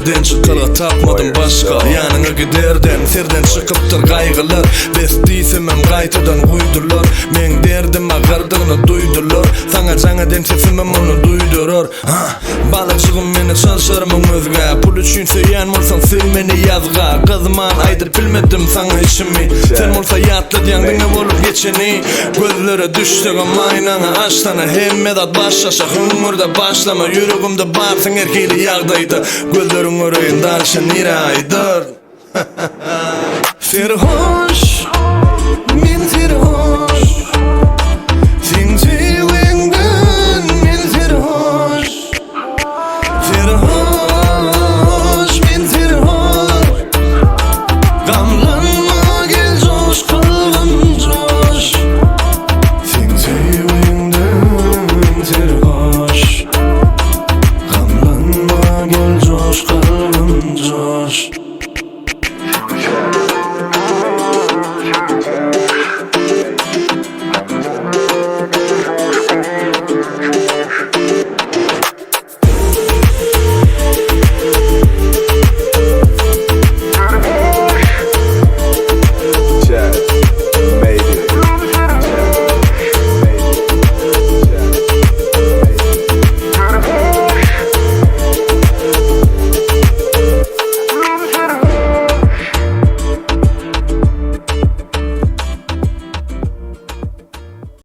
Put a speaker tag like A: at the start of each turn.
A: derden çıkıla tapmadım başka. Yanına giderden serden çıkıptır kaygılar. Bestisemem qaytadan uydurlar. Men derdime gardığını duydular. Sana cana den sesimim onu duydurur. Balıkçığım meni çalışırmın özgä. Pul üçün söyän bolsan sil meni yazga. Kızman aydır bilmedim sana işimi. Sen bolsa yatlı diýäňdiňe bolup geçeni. Gözlere düşdüğüm aynana açtana. Hemmedat başlaşa hümürde başlama. Yüreğimde barsın erkeğli yağdaydı. Gözlerin öreyinde alşan niraydır. Serhoş